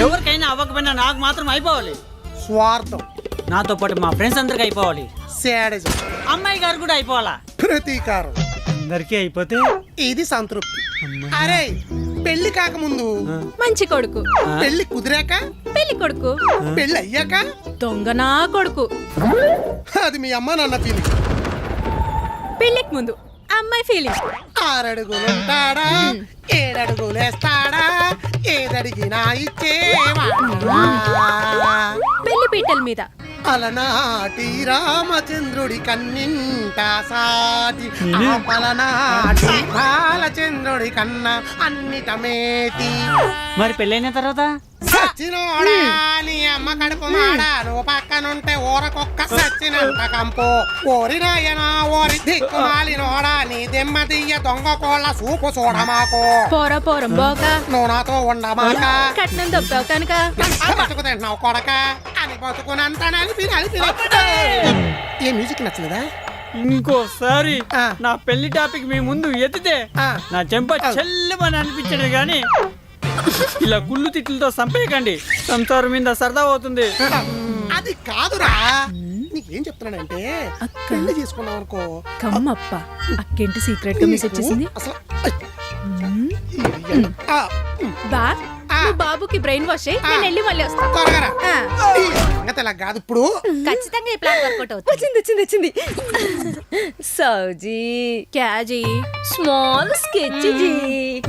ఎవరికైనా అవ్వకపోయినా నాకు మాత్రం అయిపోవాలి. స్వార్థం. నాతో పాటు మా ఫ్రెండ్స్ అందరికి అయిపోవాలి. శాడిజం. అమ్మాయి గారు కూడా అయిపోవాలా. ప్రతీకారం. అందరికీ అయిపోతే ఇది సంతృప్తి. అరే పెళ్లి కాకముందు మంచి కొడుకు, పెళ్లి కుదిరాక పెళ్లి కొడుకు, పెళ్లి అయ్యాక దొంగనా కొడుకు. అది మీ అమ్మ నాన్న ఫీలింగ్. పెళ్లికి ముందు అమ్మాయి ఫీలింగ్. 6 అడుగులుంటాడా, 7 అడుగులేస్తాడా, ఏదడిగినా ఇచ్చేవాడా. పెళ్లి పీటల మీద అలనాటి రామచంద్రుడి కన్నింట సాటి, పలనాటి బాలచంద్రుడి కన్నా అన్నిట మేటి. మరి పెళ్ళైన తర్వాత సచ్చినోడా నీ అమ్మ కడుపు మాడా, నువ్వు పక్కనుంటే ఊరకొక్క సచ్చినంత కంపు. ఓరి నాయనా ఓరి దిక్కుమాలినోడా, నీ దెమ్మ దియ్య దొంగ కోళ్ళ సూపు చూడమాకు. పోరా పోరం బోక, నువ్వు నాతో ఉండమాక. కట్నం దొబ్బావు కనుక బతుకు తింటున్నావు కొడక అని బతుకునంత నలిపి నలిపి. ఏ మ్యూజిక్ నచ్చలేదా? ఇంకోసారి నా పెళ్లి టాపిక్ మీ ముందు ఎత్తితే నా చెంప చెల్లమని అనిపించడు గాని ఇలా గుళ్ళు తిట్లతో సంపేయకండి. సంసారం మీద సరదా అవుతుంది. అది కాదురా, నీకేం చెప్తున్నానంటే పెళ్లి చేసుకున్నావు అనుకో. కమ్మప్ప అక్కేంటి సీక్రెట్ గా మెసేజ్ చేసింది. అసలు బా నువ్వు బాబుకి బ్రెయిన్ వాష్ అయ్యి నేను వెళ్ళి మళ్ళీ వస్తా. త్వరగా ఈ సంగతి ఇలా కాదు. ఇప్పుడు ఖచ్చితంగా ఈ ప్లాన్ వర్కౌట్ అవుతుంది. వచ్చింది సౌజీ క్యాజీ స్మాల్ స్కెచ్ జీ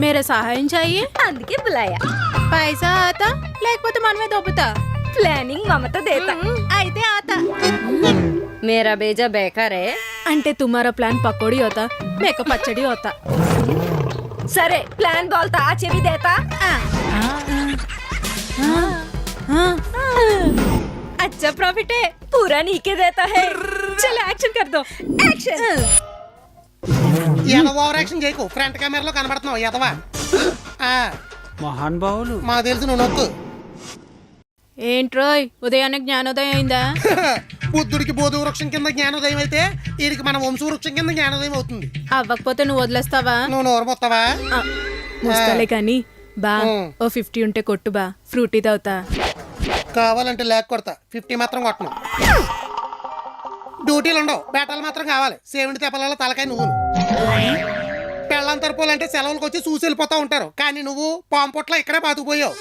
మేరే సహాయం चाहिए అందుకే బులాయా. పైసా ఆతా లేకపోతే మనమే దొబ్బుతా. ప్లానింగ్ మమత దేతా అయితే ఆతా. मेरा बेजा बेकार है అంటే తుమారా ప్లాన్ పకోడీ होता మేక పచ్చడి होता. सरे प्लान बोलता आचे भी देता. अच्छा प्रॉफिट है, पूरा नीके देता है. चलो एक्शन कर दो. एक्शन. ఎదవ ఓవర్ యాక్షన్ చేయకు. ఫ్రంట్ కెమెరాలో కనబడుతున్నావు ఎదవా. మహాన్ బావులు మా తెలుసు, నువ్వు నొక్కు. ఏంట్రోయ్ ఉదయాన్నే జ్ఞానోదయం అయిందా? బుద్ధుడికి బోధి వృక్షం కింద జ్ఞానోదయం అయితే వీడికి మన వంశ వృక్షం కింద జ్ఞానోదయం అవుతుంది. అవ్వకపోతే నువ్వు వదిలేస్తావా? నువ్వు నోరు మొత్తవా? ముస్తలే కానీ బా ఓ 50 ఉంటే కొట్టు బా, ఫ్రూటీ తాగుతా. కావాలంటే లేక కొడతా, 50 మాత్రం కొట్టను. డ్యూటీలు ఉండవు, బేటాలు మాత్రం కావాలి. సేవింటి తెప్పలలో తలకాయ నువ్వు. పెళ్ళం తరపులంటే సెలవులకు వచ్చి చూసి వెళ్ళిపోతా ఉంటారు, కానీ నువ్వు పాంపొట్ల ఇక్కడే బాతుకుపోయావు.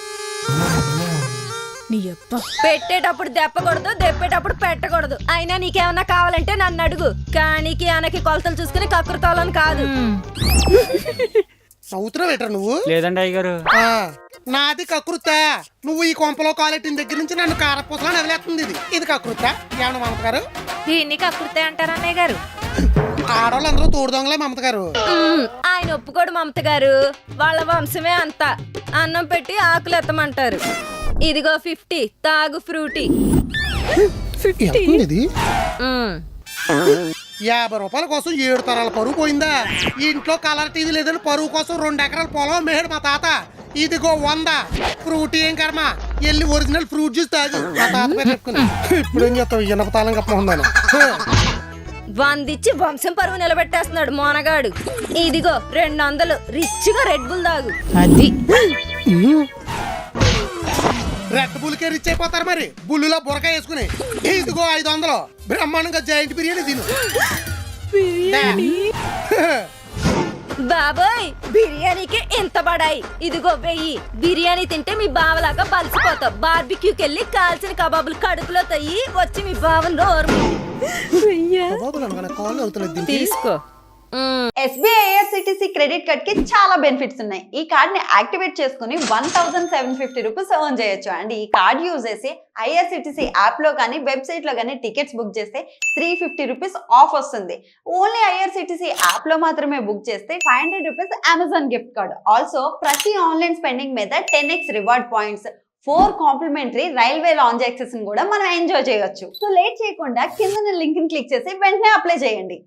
నీ అబ్బ పెట్టేటప్పుడు దెప్పకూడదు, దెప్పేటప్పుడు పెట్టకూడదు. అయినా నీకేమన్నా కావాలంటే నన్ను అడుగు. కానీకి అనకి కొలతలు చూసుకుని కక్కురుతాలని కాదు. సౌత్రం ఏంట్రా నువ్వు? లేదండి అయ్యగారు. నాది కకృతా. నువ్వు ఈ కొంపలో కాలెట్టిన దగ్గర నుంచి నన్ను కారపూసలా నదిలేస్తుంది. ఇది కకృతా? ఏమన్నా మమత గారు? దీన్ని కక్కుర్తే అంటారు అన్నయ్య గారు. ఆడవాళ్ళందరూ తోడు దొంగలే మమత గారు. ఆయన ఒప్పుకోడు మమత గారు. వాళ్ళ వంశమే అంత. అన్నం పెట్టి ఆకులు ఎత్తమంటారు. ఇదిగో 50 తాగు ఫ్రూటీ. 50 50 రూపాయల కోసం 7 తరాల పరువు పోయిందా? ఈ ఇంట్లో కలర్ టీవీ లేదని పరువు కోసం 2 ఎకరాల పొలం మేడు మా తాత. ఇదిగో 100 ఫ్రూటీ. ఏం కర్మ, వెళ్ళి ఒరిజినల్ ఫ్రూట్ జ్యూస్ తాగు. మా తాత పేరు చెప్పుకున్నా. ఇప్పుడు ఏం చేస్తావు? ఇనపతాళం కప్పకుందాను. 100 ఇచ్చి వంశం పరువు నిలబెట్టేస్తున్నాడు మోనగాడు. ఇదిగో 200 రిచ్గా రెడ్ బుల్ తాగు. అది రెడ్ బుల్కే రిచ్ అయిపోతారు మరి, బుల్లులో బురక వేసుకుని. ఇదిగో 500 బ్రహ్మాండంగా జాయింట్ బిర్యానీ తిను. బాబోయ్ బిర్యానీకి ఎంత పడాయి. ఇదిగో 1000. బిర్యానీ తింటే మీ బావలాగా బలిసిపోతావు. బార్బిక్యూకి వెళ్ళి కాల్చిన కబాబులు కడుపులో తయ్యి వచ్చి మీ బావను నోరు తీసుకో. ఎస్బీఐ ఐఆర్సిటిసి క్రెడిట్ కార్డ్ కి చాలా బెనిఫిట్స్ ఉన్నాయి. ఈ కార్డ్ ని యాక్టివేట్ చేసుకుని 1750 రూపీస్ ఎర్న్ చేయొచ్చు. అండ్ ఈ కార్డ్ యూజ్ చేసి ఐఆర్సిటిసి యాప్ లో కానీ వెబ్సైట్ లో కానీ టికెట్స్ బుక్ చేస్తే 350 రూపీస్ ఆఫ్ వస్తుంది. ఓన్లీ ఐఆర్సిటిసి యాప్ లో మాత్రమే బుక్ చేస్తే 500 rupees Amazon gift card. Also ప్రతి ఆన్లైన్ స్పెండింగ్ మీద 10x reward points, 4 complimentary railway lounge access కూడా మనం ఎంజాయ్ చేయొచ్చు. సో లేట్ చేయకుండా కింద లింక్ ని క్లిక్ చేసి వెంటనే అప్లై చేయండి.